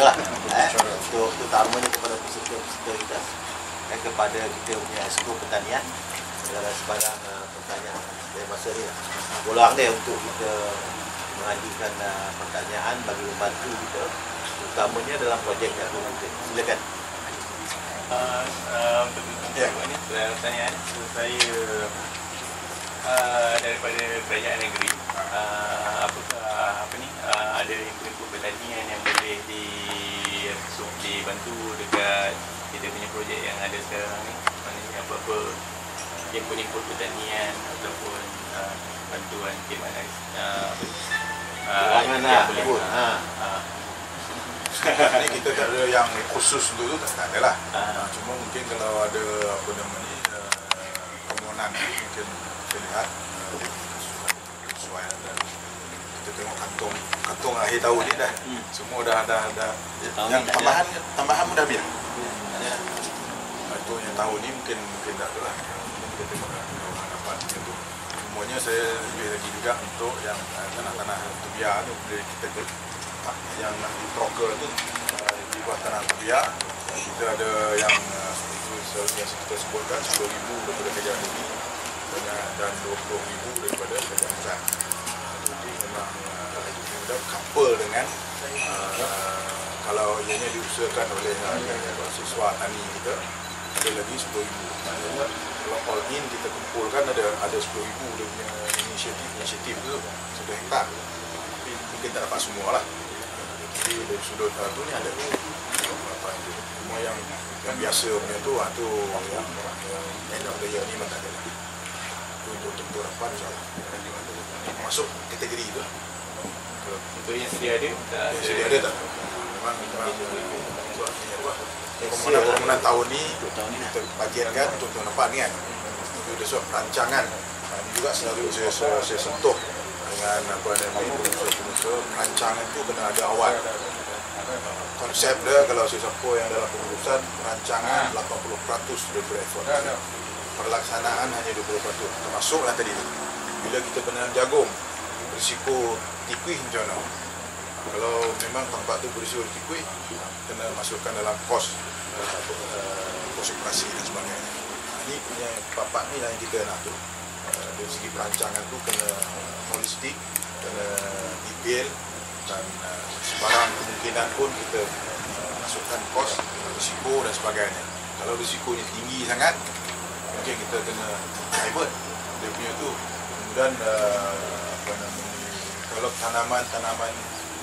lah untuk terutamanya kepada peserta-peserta kita, kepada kita punya Exco Pertanian, sebarang pertanyaan dari masa ni peluang dia untuk kita mengajukan pertanyaan bagi membantu kita, terutamanya dalam projek yang mungkin. Silakan. Ini pertanyaan saya daripada kerajaan negeri, apakah ada ilmu pertanian yang boleh dibantu dekat kita punya projek yang ada sekarang ni? Maknanya apa-apa input pertanian ataupun bantuan kemanan yang boleh. Ini kita tak ada yang khusus untuk itu, tak ada lah. Cuma mungkin kalau ada permohonan mungkin kita lihat sesuai, dan kita tengok kantong akhir tahun ni dah semua dah yang tambahan pun dah biar. Itu yang tahun ni mungkin tak ada lah. Kita tengok orang dapat itu. Semuanya saya lebih lagi juga untuk yang tanah-tanah terbiar tu, kita yang nak ditroker tu di bawah tanah terbiar, kita ada yang kita sebutkan 10,000 daripada kerajaan negeri dan 20,000 daripada kerajaan pusat. Jadi memang kita couple dengan kalau ianya diusahakan oleh siswa tani kita, ada lagi 10,000. Maksudnya kalau all in kita kumpulkan ada 10,000 dia punya inisiatif tu 1 hektar. Tapi mungkin tak dapat semua lah. Jadi dari sudut tu ni ada beberapa itu. Semua yang biasa punya tu yang end of the year ni memang tak ada lah. Itu untuk harapan insyaAllah masuk kategori tu. Untuk yang sedia ada? Yang sedia ada tak? Memang permohonan tahun ni kita bagiankan untuk tahun depan ni kan. Itu ada suatu perancangan. Ini juga selalu saya sentuh dengan pengusaha perancangan tu kena ada awal. Konsep dia kalau sesiapa yang dalam pengurusan perancangan 80% daripada effort. Perlaksanaan hanya 20%. Termasuklah tadi tu. Bila kita benam jagung, risiko tikui macam mana? Kalau memang tempat tu berisiko tikui, kena masukkan dalam kos operasi dan sebagainya. Ini punya papak ni lah yang kita nak tu. Dari segi perancangan tu kena holistik, kena detail, dan sebarang kemungkinan pun kita masukkan kos, risiko dan sebagainya. Kalau risikonya tinggi sangat, mungkin kita kena divert dia punya tu. Kemudian kalau tanaman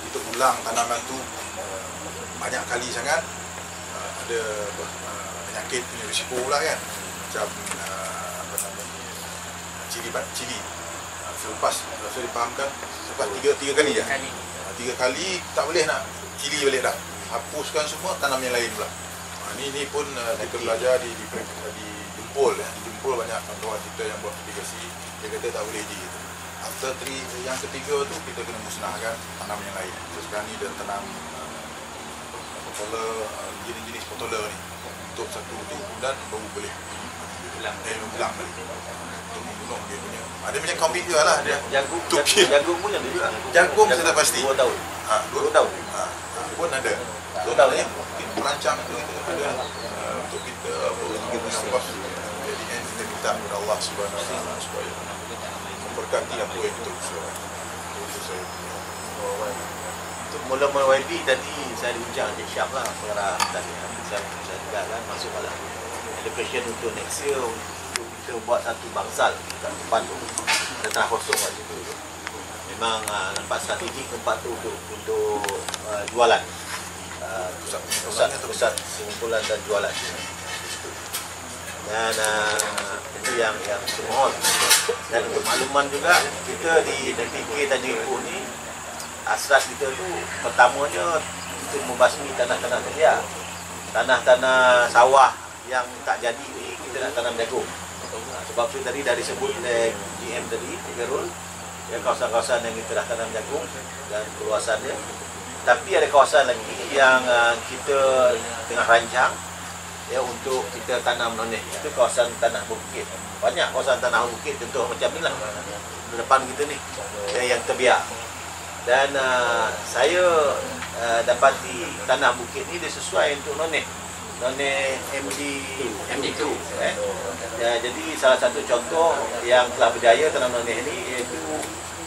kita ulang tanaman tu banyak kali sangat, ada penyakit punya risiko pula kan, macam cili. Selepas saya dipahamkan selepas tiga kali je. 3 kali tak boleh nak cili balik dah. Hapuskan semua, tanam yang lain pula. Ini pun kita belajar di Jempol ya. Di Jempol banyak kawan kita yang buat mitigasi, dia kata tak boleh je gitu. After yang ketiga tu kita kena musnahkan tanam yang lain. Sekarang ni dia tanam potola, jenis-jenis potola ni untuk satu bulan baru boleh ulang balik untuk membunuh dia punya. Ada macam kombik juga lah dia. Jagung pun ada juga. Jagung saya tak pasti. 2 tahun. 2 tahun. Pun ada. 2 tahun ya. Perancang itu kita ada untuk kita menambah. Jadi kita minta kepada Allah Subhanahu Wa Taala supaya memberkati apa yang kita usahakan. Itu saya punya. Untuk mula-mula YB tadi saya diuncang je Syam lah perkara tadi. Saya juga kan masuk dalam education untuk next year untuk kita buat satu bangsal kat depan tu. Ada tanah kosong kat situ. Memang nampak strategi tempat tu untuk jualan. Pusat pengumpulan dan jualan. Dan itu yang termohon. Dan untuk makluman juga, kita di DPK Tanjung Ipoh ni, hasrat kita tu pertamanya untuk membasmi tanah-tanah terbiar. Tanah-tanah sawah yang tak jadi ni kita nak tanam jagung. Sebab tu tadi dah disebut oleh GM tadi, Gerul, ya, kawasan-kawasan yang kita dah tanam jagung dan keluasan dia. Tapi ada kawasan lagi yang kita tengah rancang ya untuk kita tanam noneh. Itu kawasan tanah bukit. Banyak kawasan tanah bukit contoh macam ni lah depan kita ni yang terbiar. Dan saya dapat di tanah bukit ni dia sesuai untuk noneh MD2 jadi salah satu contoh yang telah berjaya tanam noneh ni iaitu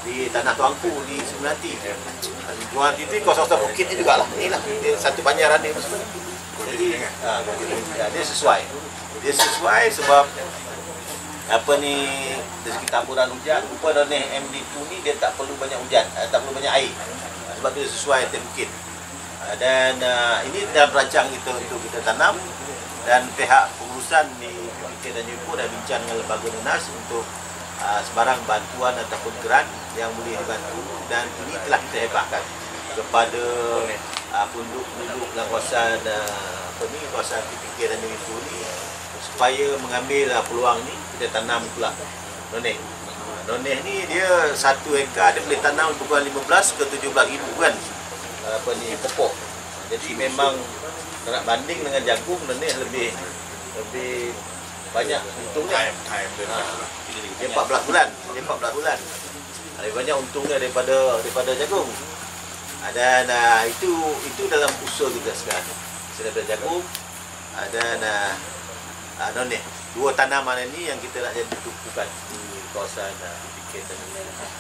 di tanah Tuanku di Semenanti. Semenanti itu kawasan bukit ni jugalah. Inilah dia satu banjaran dia maksudnya. Jadi dia sesuai sebab apa ni dari segi taburan hujan rupa noneh MD2 ni dia tak perlu banyak hujan, tak perlu banyak air. Sebab dia sesuai atas bukit. Dan ini dalam perancang kita untuk kita tanam dan pihak pengurusan di Bukit dan Ipoh dah bincang dengan lembaga NAS untuk sebarang bantuan ataupun grant yang boleh dibantu dan ini telah kita hebahkan kepada penduduk dalam kawasan kawasan Bukit dan Ipoh ni supaya mengambil peluang ni kita tanam pula noneh. Noneh ni dia 1 hektar dia boleh tanam bukan 15 ke 17 ribu kan pokok. Jadi memang nak banding dengan jagung noneh lebih banyak untungnya. Dia 14 bulan. Lebih banyak untungnya daripada jagung. Dan itu dalam usaha kita sekarang. Daripada jagung dan noneh. Dua tanaman ini yang kita nak jadi tumpukan di kawasan Bukit dan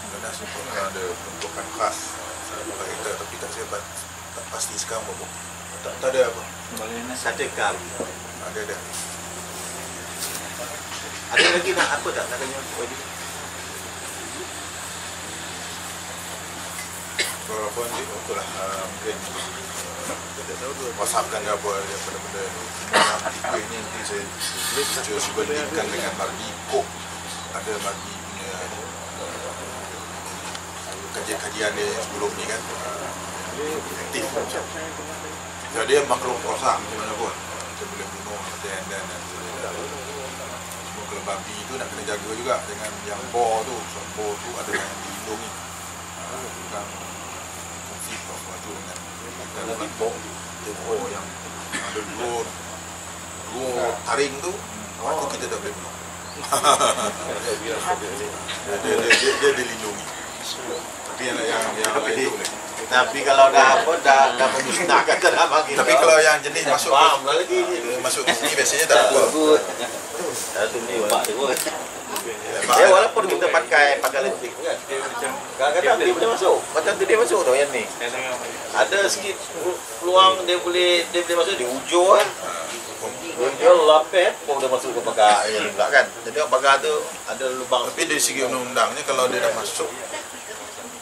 Karena sebenarnya ada peruntukan khas untuk kita, tapi tak saya tak pasti sekarang berapa. Tak ada apa. Satu ekar. Ada. Ada lagi nak apa tak tanya wajib? Walaupun betul lah mungkin WhatsApp kan apa benda-benda yang tipe ini nanti saya cuba bandingkan dengan Mardi Kok. Ada Mardi punya kajian-kajian dia sebelum ni kan aktif macam dia makhluk rosak macam mana pun kita boleh bunuh dan semua kalau babi tu nak kena jaga juga dengan yang bor tu ada yang dilindungi bukan konflik tu dengan Lagi bor yang ada dua taring tu itu kita dah boleh bunuh. dia dilindungi. Tapi yang lain tu boleh. Tapi kalau dah memusnahkan tanaman kita. Tapi kalau yang jenis masuk lagi masuk ke sini biasanya tak apa. Satu ni pak dia pun. Walaupun kita pakai elektrik kan. Kadang-kadang dia boleh masuk. Macam tu dia masuk tu yang ni. Ada sikit peluang dia boleh masuk di hujung kan. Dia lapet pun dia masuk ke pagar yang pula kan. Jadi pagar tu ada lubang. Tapi dari segi undang-undangnya kalau dia dah masuk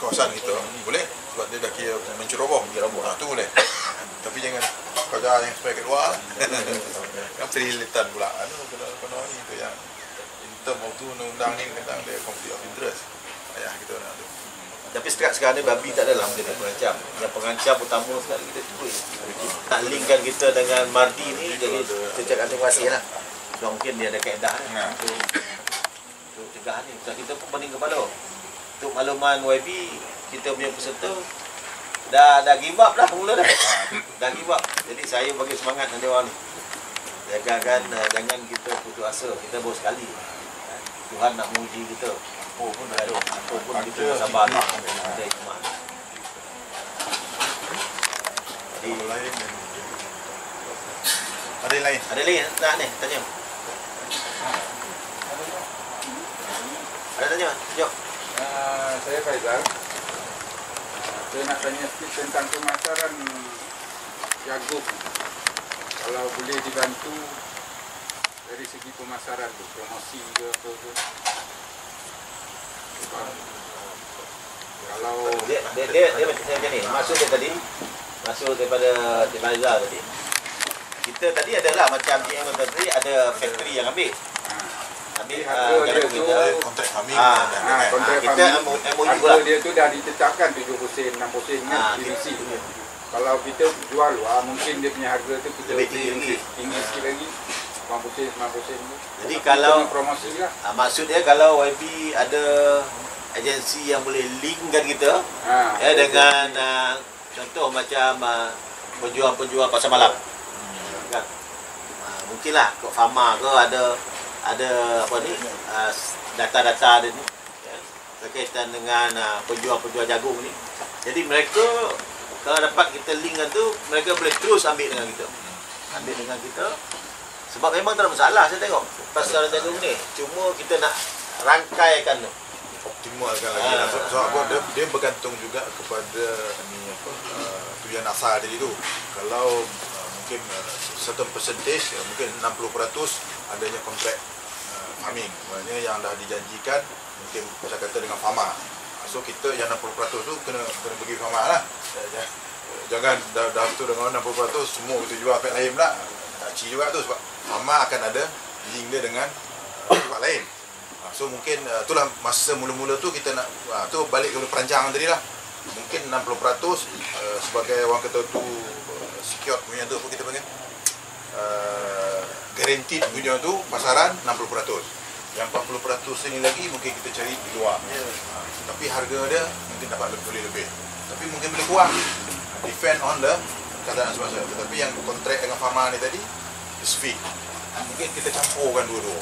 kawasan kita boleh sebab dia dah kira menceroboh. Tu boleh. Tapi jangan kau jangan yang sampai keluar. Kan perilitan pula. Kalau ni tu yang term waktu undang-undang ni tentang dia conflict of interest. Ayah kita nak tu. Tapi setakat sekarang ni babi tak adalah mungkin pengancam. Yang pengancam utama sekali kita cuba nak linkkan kita dengan Mardi ni. Jadi kita cakap terima kasih lah. Sebab mungkin dia ada kaedah untuk cegah ni. Sebab kita pun pening kepala. Untuk makluman YB, kita punya peserta dah give up dah mula dah. Dah give up. Jadi saya bagi semangat dengan dia orang ni. Jangan kita putus asa. Kita baru sekali. Tuhan nak menguji kita. Apa pun dah ada. Apa pun kita sabar lah. Ada hikmah. Ada yang lain? Ada lagi nak ni tanya. Ada tanya? Jom. Saya Faizal. Saya nak tanya sikit tentang pemasaran jagung. Kalau boleh dibantu dari segi pemasaran tu, promosi ke apa tu. Kalau dia macam ni. Masuk dia tadi. Masuk daripada Faizal tadi. Kita tadi adalah macam GM tadi ada factory yang ambil harga dia tu kontrak farming kontrak kita farming, harga dia tu dah ditetapkan 70 sen, 60 sen kan PVC. Kalau kita jual luar mungkin dia punya harga tu kita lebih tinggi sikit lagi 80 sen, 90 sen tu. Jadi kalau promosi lah. Maksud dia kalau YB ada agensi yang boleh linkkan kita dengan contoh macam penjual-penjual pasar malam kan. Mungkinlah Kok Farma ke ada apa ni data-data dia ni berkaitan dengan penjual-penjual jagung ni. Jadi mereka kalau dapat kita linkkan tu, mereka boleh terus ambil dengan kita. Sebab memang tak ada masalah saya tengok pasal jagung ni. Cuma kita nak rangkaikan tu. Optimalkan lagi. So apa dia bergantung juga kepada tujuan asal tadi tu. Kalau mungkin certain percentage, mungkin 60% adanya kontrak farming. Maknanya yang dah dijanjikan mungkin saya kata dengan farmer. So kita yang 60% tu kena bagi farmer lah. Jangan dah tu dengan 60% semua kita jual pihak lain pula. Tak ci juga tu sebab farmer akan ada link dia dengan pihak lain. So mungkin itulah masa mula-mula tu kita nak tu balik kepada perancangan tadi lah. Mungkin 60% sebagai orang kata tu secured punya tu apa kita panggil guaranteed punya tu pasaran 60%. Yang 40% ini lagi mungkin kita cari di luar. Tapi harga dia mungkin dapat lebih. Tapi mungkin boleh kurang. Depend on the keadaan semasa. Tetapi yang kontrak dengan farmer ni tadi spesifik. Mungkin kita campurkan dua-dua.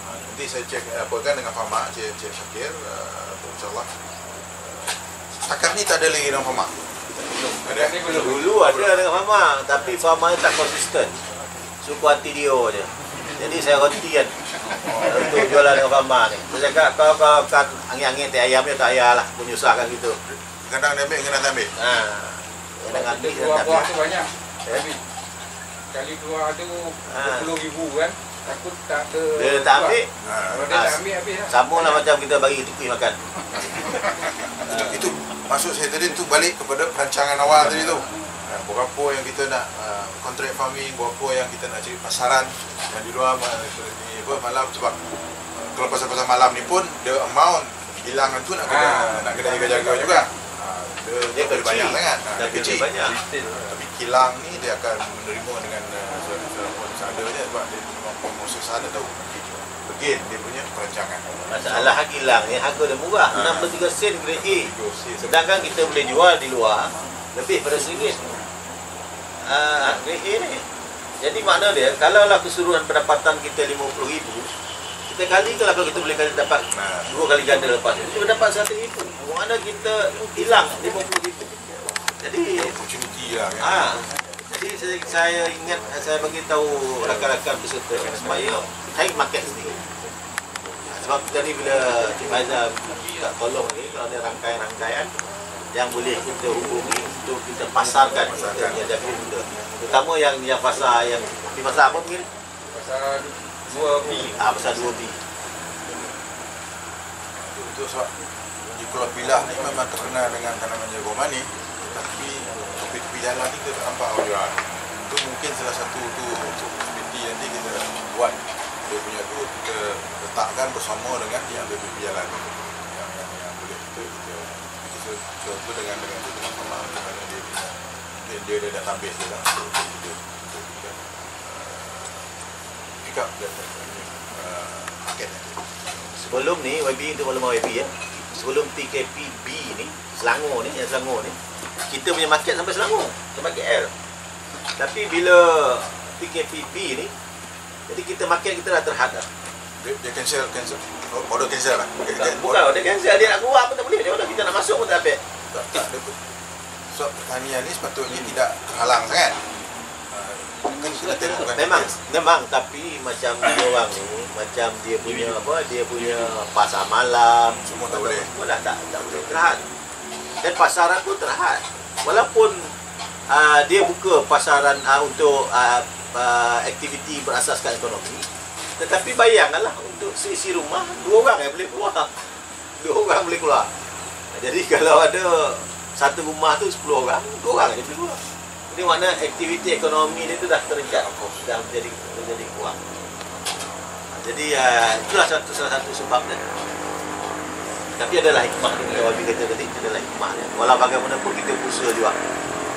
Nanti saya cek dengan farmer, Cik Syakir, insyaAllah. Setakat ni tak ada lagi dengan farmer. Dulu ada dengan farmer, tapi farmer tak konsisten. Suku hati dia je. Jadi saya roti kan untuk jualan dengan farmer ni. Saya cakap kalau kan angin-angin teh ayamnya tak payahlah menyusahkan gitu. Kadang dia ambil, kadang tak ambil. Kadang ambil, Dua kadang buah tak tu ambil. banyak. Kali keluar tu 20,000 kan. Takut tak ada. Dia tak ambil. Kalau dia tak ambil habis lah. Sama lah macam kita bagi tukui makan. Itu maksud saya tadi tu balik kepada perancangan awal tadi tu. Berapa yang kita nak kontrak farming, berapa yang kita nak cari pasaran yang di luar malam sebab kalau pasar-pasar malam ni pun the amount bilangan tu nak kena jaga juga. Dia kecil. banyak sangat. Dia kecil banyak. Tapi kilang ni dia akan menerima dengan seadanya sebab dia memang promosi sana tu. Again dia punya perancangan. Masalah kilang ni harga dia murah, 63 sen grade A. Sedangkan kita boleh jual di luar lebih pada RM1. Grade A ni. Jadi makna dia kalaulah keseluruhan pendapatan kita RM50,000, kita kali kalau kita boleh dapat 2 kali ganda lepas tu, kita dapat RM100,000. Mana kita hilang RM50,000. Jadi Opportunity lah kan. Jadi saya ingat saya bagi tahu rakan-rakan peserta supaya cari market sendiri. Sebab tadi bila Cik Faizal tak tolong ni, kalau ada rangkaian-rangkaian yang boleh kita hubungi untuk kita pasarkan kita jaga kita. Terutama yang pasar yang di pasar apa mungkin? Pasar 2B. Pasar 2B. Itu sebab di Pulau Pilah ni memang terkenal dengan tanaman jagung manis, tapi tepi-tepi jalan ni kita tak nampak orang jual. Itu mungkin salah satu tu aktiviti nanti kita buat. Dia punya tu kita letakkan bersama dengan yang ada tepi jalan yang boleh kita contoh dengan teman-teman dengan dia dah tambah dia lah untuk kita pick up dia market nanti. Sebelum ni YB itu maklum YB ya. Sebelum PKPB ni, Selangor ni, kita punya market sampai Selangor, sampai KL. Tapi bila PKPB ni, jadi kita market kita dah terhadap. Dia cancel order cancel lah. Bukan order cancel, dia nak keluar pun tak boleh. Dia orang kita nak masuk pun tak dapat. Tak ada pun. So pertanian ni sepatutnya tidak terhalang sangat. Kan kita bukan Memang tapi macam dia orang ni, macam dia punya dia punya pasar malam semua tak boleh. Semua dah tak boleh terhad. Dan pasaran pun terhad. Walaupun dia buka pasaran untuk aktiviti berasaskan ekonomi, tetapi bayangkanlah untuk seisi rumah 2 orang yang boleh keluar. 2 orang boleh keluar. Jadi kalau ada satu rumah tu 10 orang, 2 orang je boleh keluar. Ini makna aktiviti ekonomi ni tu dah terenggat, dah menjadi kurang. Jadi itulah salah satu sebabnya. Tapi adalah hikmah ni, kalau Wabi kata tadi, adalah hikmah ni. Walau bagaimanapun kita berusaha juga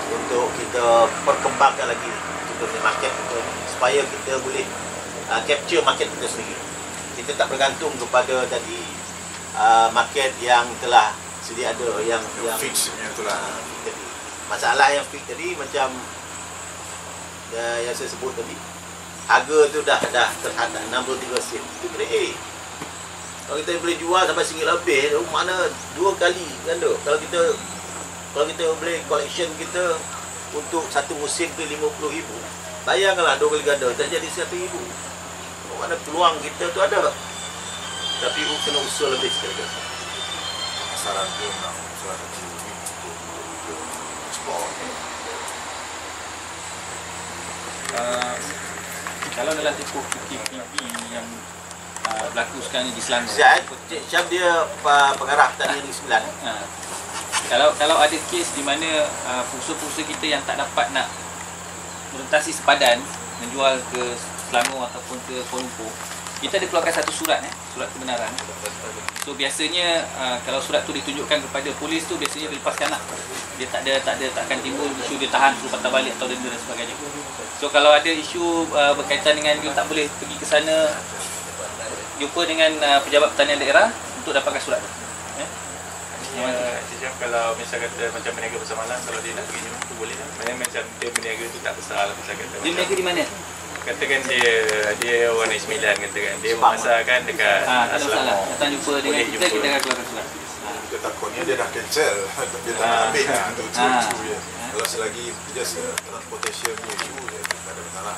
untuk kita perkembangkan lagi kita punya market kita, supaya kita boleh capture market kita sendiri. Kita tak bergantung kepada tadi market yang telah sedia ada, yang fixnya itulah. Tadi. Masalah yang fix tadi macam yang saya sebut tadi, harga tu dah terhadap 63 sen. Itu grade A. Kalau kita boleh jual sampai RM1 lebih, mana 2 kali ganda. Kalau kita Kalau kita boleh collection kita untuk satu musim tu 50,000, bayangkanlah 2 kali ganda, tak jadi 100,000. Mana peluang kita tu ada. Tapi kena usul lebih sekali. Saran tu nak salah satu untuk ekspor. Kalau dalam tempoh PKPB yang berlaku sekarang ni di Selangor, Syam dia pengarah Pertanian Negeri Sembilan. Kalau ada kes di mana pengusaha-pengusaha kita yang tak dapat nak melintasi sepadan menjual ke Selangor ataupun ke Kuala Lumpur, kita ada keluarkan satu surat kebenaran. So biasanya kalau surat tu ditunjukkan kepada polis tu, biasanya dilepaskanlah. Dia takkan timbul isu dia tahan suruh patah balik atau denda dan sebagainya. So kalau ada isu berkaitan dengan dia tak boleh pergi ke sana, jumpa dengan pejabat pertanian daerah untuk dapatkan surat tu. Macam kalau misal kata macam berniaga pasar malam, kalau dia nak pergi jumpa tu boleh lah. Macam dia berniaga tu tak besar lah. Misal kata Dia berniaga di mana? Katakan dia orang Negeri Sembilan, katakan dia memasarkan dekat Tak ada masalah. Datang jumpa dengan kita akan keluarkan surat. Kita takutnya dia dah cancel, dia tak nak ambil tu je. Kalau selagi just transportation punya issue, dia tak ada masalah.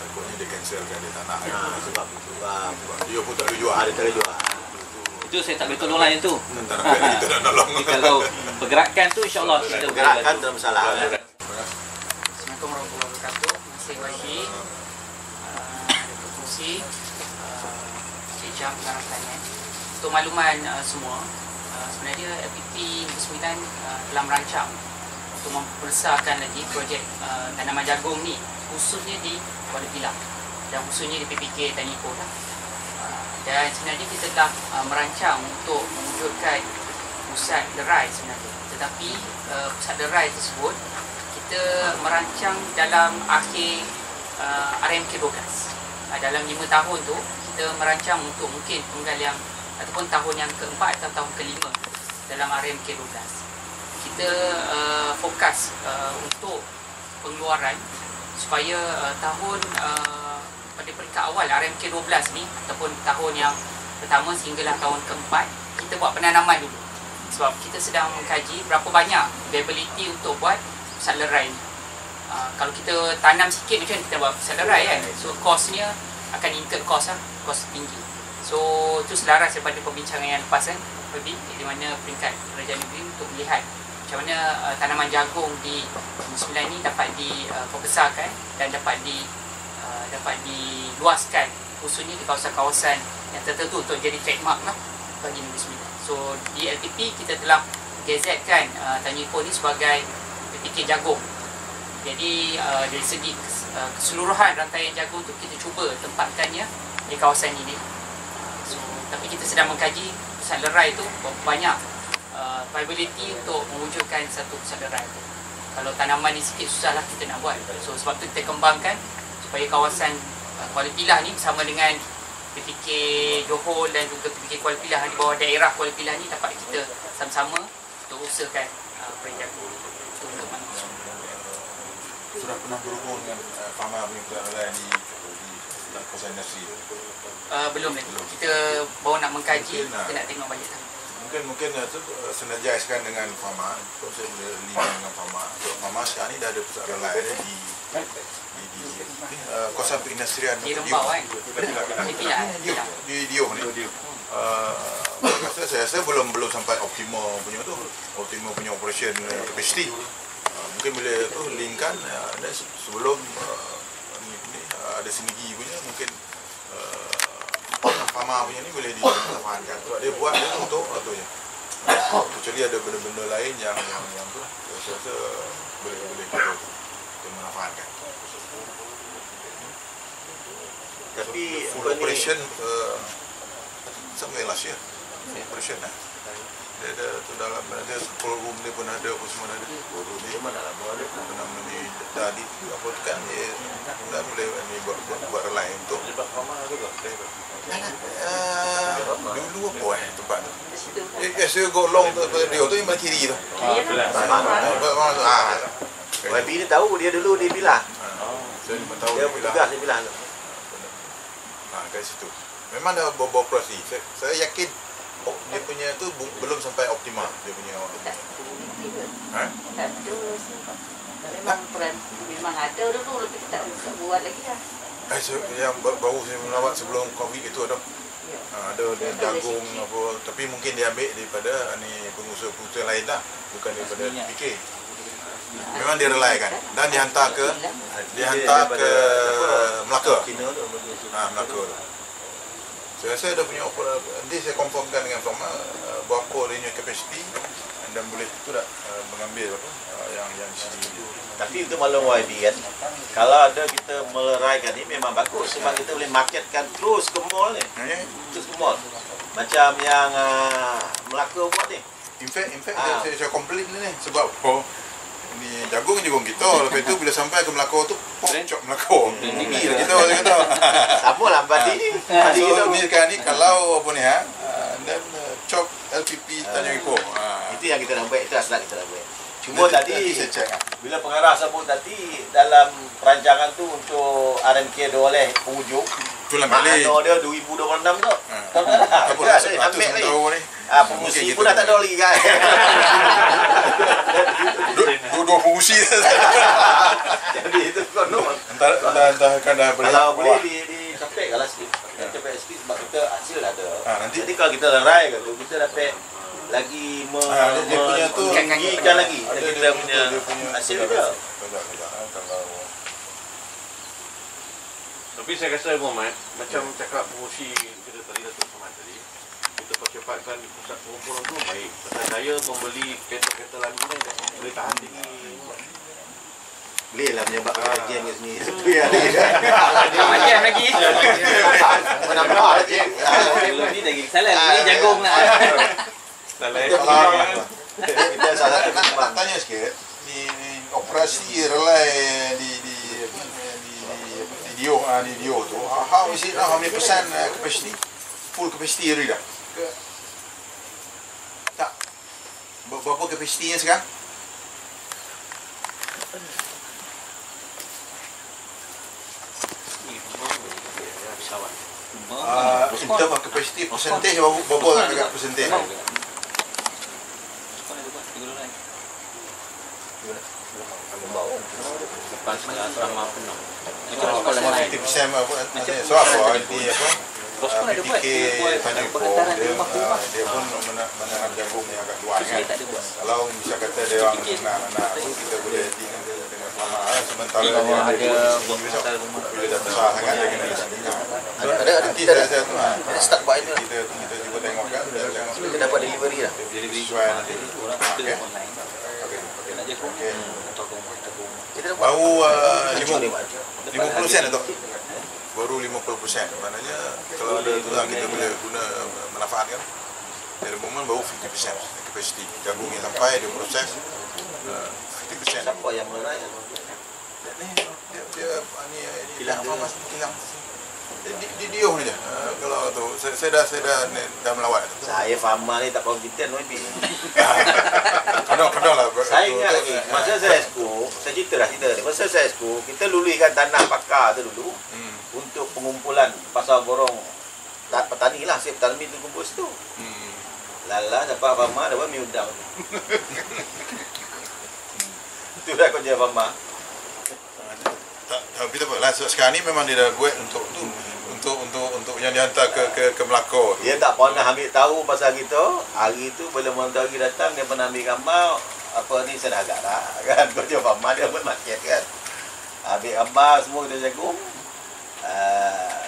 Takutnya dia cancelkan, dia tak nak. Sebab itu Dia pun tak boleh jual. ada tak boleh jual. Itu saya tak boleh tolong lah yang tu. Tak nak kita nak nolong. Kalau pergerakan tu insya-Allah kita boleh Pergerakan bantu. tak ada masalah. Assalamualaikum warahmatullahi wabarakatuh. Terima kasih YB, Dr. Fungsi, Cik Jam Pengarah Pertanian. Untuk makluman semua, sebenarnya LPP Negeri Sembilan telah merancang untuk membesarkan lagi projek tanaman jagung ni, khususnya di Kuala Pilah dan khususnya di PPK Tani Ipoh lah. Dan sebenarnya kita telah merancang untuk mewujudkan pusat derai sebenarnya. Tetapi pusat derai tersebut kita merancang dalam akhir RMK 12. Dalam 5 tahun tu kita merancang untuk mungkin penggalian ataupun tahun yang keempat atau tahun kelima dalam RMK 12. Kita fokus untuk pengeluaran supaya tahun pada peringkat awal RMK 12 ni ataupun tahun yang pertama sehinggalah tahun keempat kita buat penanaman dulu. Sebab kita sedang mengkaji berapa banyak viability untuk buat pusat lerai ni. Kalau kita tanam sikit macam kita buat pusat lerai kan. So kosnya akan incur kos tinggi. So itu selaras daripada perbincangan yang lepas kan, di mana peringkat kerajaan negeri untuk melihat macam mana tanaman jagung di Negeri Sembilan ni dapat difokuskan dan dapat diluaskan khususnya di kawasan-kawasan yang tertentu untuk jadi trademark lah bagi Negeri Sembilan. So di LPP kita telah gazetkan Tani Ipoh ni sebagai PPK jagung. Jadi dari segi keseluruhan rantaian jagung tu kita cuba tempatkannya di kawasan ini. So tapi kita sedang mengkaji pusat lerai tu banyak viability untuk mewujudkan satu pusat lerai tu. Kalau tanaman ni sikit susahlah kita nak buat. So sebab tu kita kembangkan supaya kawasan Kuala Pilah ni bersama dengan PPK Johor dan juga PPK Kuala Pilah di bawah daerah Kuala Pilah ni dapat kita sama-sama untuk usahakan projek untuk manusia. Sudah pernah berhubung dengan farmer punya peralatan di kawasan industri? Belum lagi. Kita baru nak mengkaji, kita nak tengok balik lah. Mungkin senajaiskan dengan farmer. Saya boleh link dengan farmer. Farmer sekarang ni dah ada pusat relay di kawasan perindustrian Di Rembau kan? di Dioh ni. Saya rasa belum sampai optimal punya operation capacity. Mungkin bila tu linkkan dan sebelum ada sinergi punya mungkin farmer punya ni boleh dimanfaatkan. Sebab dia buat dia untuk tu je. Kecuali ada benda-benda lain yang tu saya rasa boleh kita manfaatkan. Tapi full operation sampai last year. Operation lah. Dia ada tu dalam ada full room dia pun ada apa semua ada. Room dia mana lah boleh nama ni tadi apa tu kan dia dah boleh ni buat relay untuk dulu apa tempat tu. Saya go long tu dia tu yang kiri tu. YB ni tahu dia dulu di Pilah. Saya 5 tahun Dia bertugas di Pilah tu. Kat situ. Memang dah beroperasi. Saya yakin dia punya tu belum sampai optimal dia punya. Ha? Memang ada dulu, tapi tak buat lagi dah. Yang baru saya melawat sebelum Covid itu ada. Ya. Ada dia jagung apa, tapi mungkin dia ambil daripada ni pengusaha-pengusaha lain lah, bukan daripada PK. Memang dia relaikan dan dihantar ke Melaka. Melaka. Saya rasa dia punya nanti saya confirmkan dengan Fama berapa renewal capacity dan boleh tu tak mengambil apa yang di sini. Tapi itu maklum YB kan, kalau ada kita meleraikan ni memang bagus sebab kita boleh marketkan terus ke mall ni, terus ke mall. Macam yang Melaka buat ni. In fact saya komplain ni sebab ni jagung kita, lepas tu bila sampai ke Melaka tu pocok Melaka. Tinggi lah kita kata. Sama lah padi ni. Padi So kita ni sekarang ni kalau apa ni dan chop LPP Tanjung Ipoh. itu yang kita nak buat, itu asal kita nak buat. Cuma tadi saya cek bila pengarah sebut tadi dalam perancangan tu untuk RMK dia oleh penghujung tulang balik. makna dia 2026 tu. Apa dah 100 tahun ni. Pengusi pun dah tak ada lagi kan. Dua pengusi. Jadi itu konon. Entah kan dah boleh. Kalau boleh dicapai kalau sikit. Capai sikit sebab kita hasil dah ada. Nanti Jadi kalau kita lerai gitu, kita dapat lagi dia punya tu mengikan lagi kita punya hasil dia. Kalau tapi saya rasa Muhammad, macam cakap pengusi kita tadi Datuk Samad tadi, kita percepatkan di pusat pengumpulan tu baik. Pasal saya membeli kereta-kereta lagu ni boleh tahan tinggi. Boleh lah menyebab kajian kat sini. Sepi ada. Kajian lagi. Menambah lagi. Belum ni lagi salah. Ini jagung nak. Kita salah nak tanya sikit ni operasi relay di Dio tu how is it now, how many percent capacity, full capacity area dah ke tak, berapa capacity nya sekarang? In terms of capacity percentage berapa agak percentage? Lepas asrama penuh. 50% apa so apa ni apa PK Tanjung Ipoh dia pun menanam jagung yang agak luas kan. Kalau bisa kata dia orang nak tu kita boleh tinggal dengan lama sementara dia ada bila dah besar sangat dia kena ada nanti saya tu start buat itu kita cuba tengok kan kita dapat delivery lah sesuai nanti online nak jagung baru 50% atau baru 50%. Maknanya kalau ada tu lah kita boleh guna manfaatkan. Dari moment baru 50% capacity. Jagung yang sampai dia proses 50%. Siapa yang melerai? Dia ni kilang apa mas kilang di Dio ni je. Kalau tu saya dah melawat tu. Saya Fama ni tak kompeten lebih. Kadang-kadang lah. Saya ingat lagi masa saya exco, saya cerita ni. Masa saya exco, kita luluskan tanah pakar tu dulu untuk pengumpulan pasar borong petani lah, si petani tu kumpul situ. Lala dapat Fama dapat miudang. Itu dah kerja Fama. Tapi tak apalah, sekarang ni memang dia dah buat untuk yang dihantar ke Melaka. Dia tak pernah ambil tahu pasal kita. Hari tu bila menteri datang dia pernah ambil gambar apa ni saya dah agak dah kan kerja Fama dia buat market kan. Ambil gambar semua kita jagung.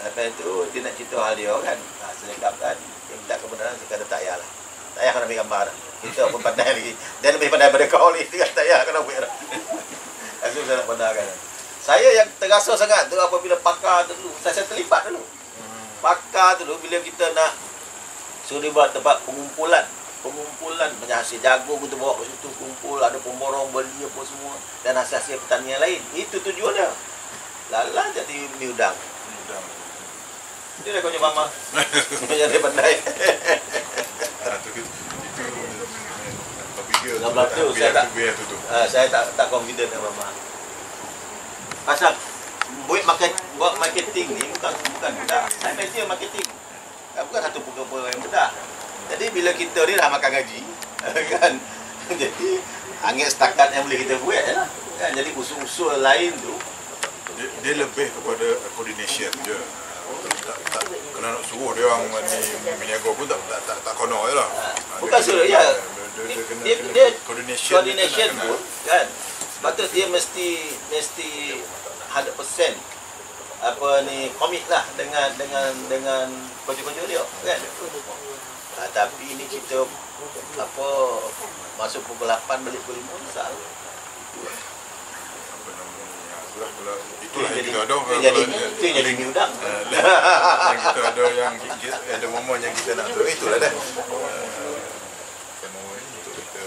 Lepas tu dia nak cerita hal dia kan. Selengkap kan. Dia minta kebenaran saya kata tak payahlah. Tak payah kena ambil gambar dah. Kita pun pandai lagi. Dia lebih pandai daripada kau ni. Dia kata tak payah kena ambil dah. Aku saya nak pandangkan. Saya yang terasa sangat tu apabila pakar tu dulu, saya terlibat dulu. Pakar tu dulu bila kita nak suruh buat tempat pengumpulan macam hasil jagung kita bawa ke situ kumpul, ada pemborong beli apa semua dan hasil-hasil pertanian lain. Itu tujuan dia. Lala jadi miudang. Dia dah kau coba Mama. Dia pandai. Saya tak confident dengan Mama. Pasal buat marketing ni bukan mudah. Saya mesti marketing. Bukan satu perkara yang mudah. Jadi bila kita ni dah makan gaji kan, jadi angin setakat yang boleh kita buat lah kan. Jadi usul-usul lain tu dia lebih kepada coordination je. Tak kena nak suruh dia orang ni meniaga pun tak kono je lah. bukan suruh ya. Dia coordination pun kan. Sebab tu dia mesti 100% apa ni komit lah dengan kerja-kerja dia kan. Tapi ni kita apa masuk pukul 8 balik pukul 5 besar. Itulah yang kita ada. Itu yang jadi udang. Yang kita ada yang ada momen yang kita nak tu. Itulah dah. Untuk kita.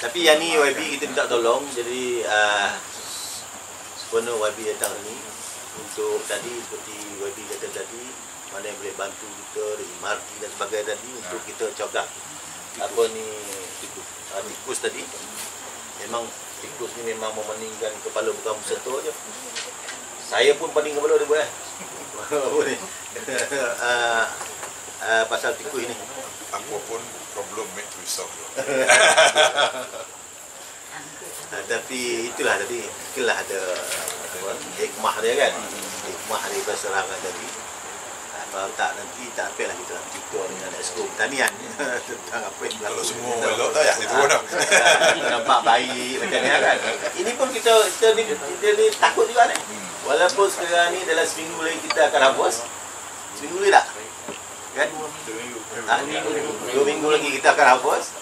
Tapi yang ni YB kita minta tolong. Jadi sepenuh YB datang ni untuk tadi seperti YB kata tadi, mana yang boleh bantu kita dari marti dan sebagainya tadi untuk kita cegah apa ni tikus tadi. Memang tikus ni memang memeningkan kepala bukan bersetor je. Saya pun paling kepala dia buat apa ni pasal tikus ni. Apa pun problem make to solve. Tapi itulah tadi, itulah ada hikmah dia kan. Hikmah dari berserangan tadi. Kalau tak nanti tak apa lah kita nak tutor dengan exco pertanian tentang apa yang berlaku. Kalau semua elok tak ya itu dah. Nampak baik macam ni kan. Ini pun kita ni takut juga ni. Walaupun sekarang ni dalam seminggu lagi kita akan hapus. Seminggu lagi tak? Kan? 2 minggu lagi kita akan hapus.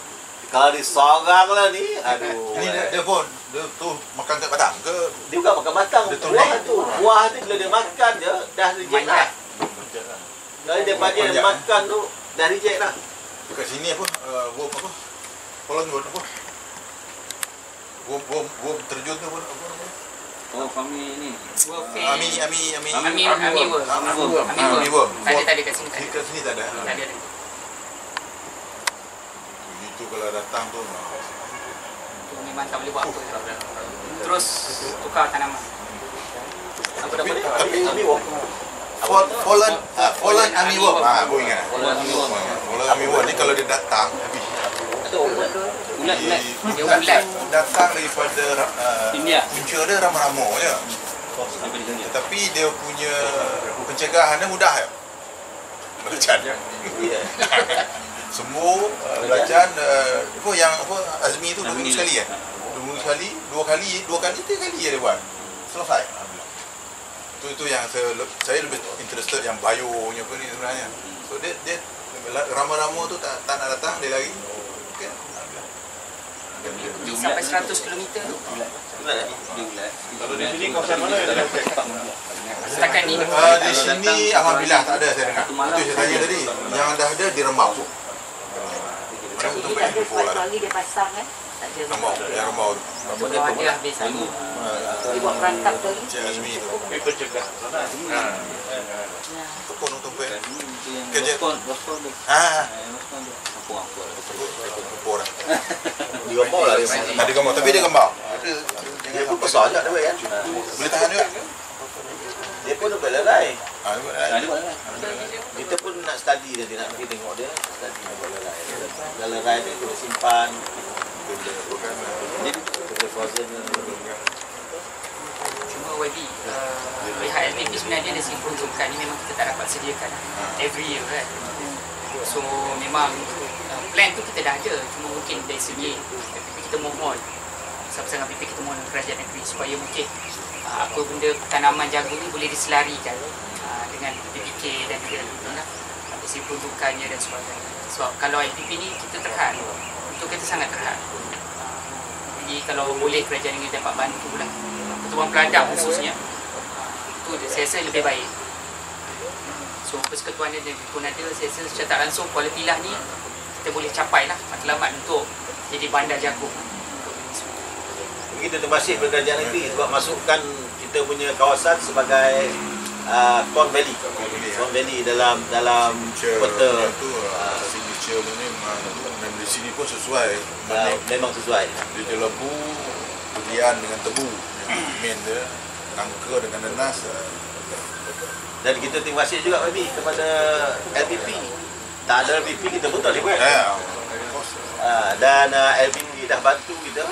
Kalau disorang lah ni, aduh. Ini dia pun dia tu makan kat batang ke? Dia bukan makan batang. Buah tu bila dia makan je dah reject lah. Kalau dia panggil makan tu dah reject lah. Dekat sini apa? Worm apa? Polon worm apa? Worm terjun tu pun apa? Oh, kami ni. Ami worm. Tak ada kat sini. Kat sini tak ada. Tak ada. Itu kalau datang tu Memang tak boleh buat apa. Terus tukar tanaman. Apa nama dia? Ami worm. Polon ami worm. Aku ingat. Polon ami worm. Polon ami worm ni kalau dia datang habis. Ulat. Dia ulat. Datang daripada India. punca dia ramah-ramah je. Sampai di sana. Tetapi dia punya pencegahan dia mudah je. Belacan. Semua belacan apa yang apa Azmi tu 2 minggu sekali kan? 2 minggu sekali, 2 kali, 3 kali dia buat. Selesai. Itu yang saya lebih interested yang bio punya apa ni sebenarnya. So dia ramah-ramah tu tak nak datang dia lari. Okey. Sampai 100 km tu. Kalau di sini kawasan mana yang ada Setakat ni. Di sini alhamdulillah tak ada saya dengar. Itu saya tanya tadi. Yang ada di Rembau. Mana tu baik info lah. Lagi dia pasang kan. Tak ada. Rembau, yang Rembau. Kalau ada habis satu. Dia buat perangkap tu. Cik Azmi tu. pencegah sana? Tu pun tumpuk. Kerja respon tu. Respon tu. Apa-apa. Tumpuk dah. Di Gombau lah dia. Ada gambar tapi dia gambar. Dia pun besar juga dia kan. Boleh tahan juga. Dia pun boleh lerai. Ada buat lah. Kita pun nak study dia, nak pergi tengok dia, study dia boleh lerai. Kalau lerai dia kita simpan. Dia frozen. Cuma YB, pihak LPP sebenarnya ada peruntukan ni memang kita tak dapat sediakan every year kan. So memang plan tu kita dah ada, cuma mungkin dari segi LPP kita mohon bersama LPP kita mohon kerajaan negeri supaya mungkin apa benda tanaman jagung ni boleh diselarikan dengan PPK dan juga dari peruntukannya dan sebagainya. Sebab kalau LPP ni kita terhad, untuk kita sangat terhad. Jadi kalau boleh kerajaan negeri dapat bantu lah, pertubuhan peladang khususnya, itu saya rasa lebih baik. So persekutuan dia pun ada, saya rasa secara tak langsung kualiti lah ni kita boleh capai lah matlamat untuk jadi bandar jagung. Kita terima kasih kepada kerajaan negeri sebab masukkan kita punya kawasan sebagai Corn Valley. Corn Valley dalam peta tu signature ni memang di sini pun sesuai. memang sesuai. Dia jelebu durian dengan tebu. Main dia nangka dengan nanas. Dan kita terima kasih juga YB kepada LPP tak ada LPP kita pun tak boleh buat. Ya. Dan LPP dah bantu kita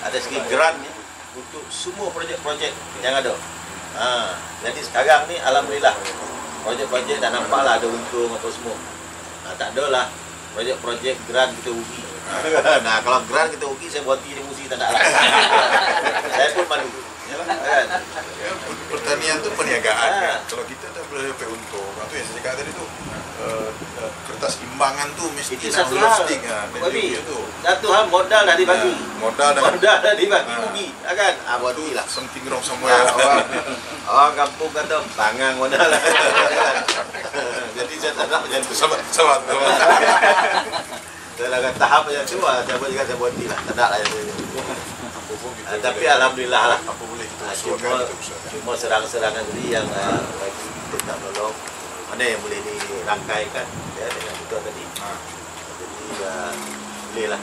ada segi grant ni untuk semua projek-projek yang ada. Jadi sekarang ni alhamdulillah projek-projek dah nampak lah ada untung apa semua. Tak adalah projek-projek grant kita rugi. Nah, kalau grant kita rugi, saya berhenti di musi tak ada lah. Saya pun malu. Kan? Ya, pertanian tu perniagaan kan. Kalau kita dah boleh dapat untung, itu yang saya cakap tadi tu, kertas imbangan tu mesti Itu nak satu hal. roasting tu. Satu hal modal dah dibagi. Modal Dah dibagi rugi, kan? Berhenti lah. Something wrong somewhere. Orang kampung kata bangang modal lah. Jadi saya tak nak macam tu. Sabar. Dalam tahap macam tu lah, saya juga saya berhenti lah. Tak nak lah yang tu. Tapi alhamdulillah lah. Apa boleh kita usahakan, kita usahakan. Cuma serang-serangan tadi yang bagi kita tak tolong. Mana yang boleh dirangkaikan ya, dengan betul tadi. Jadi boleh lah.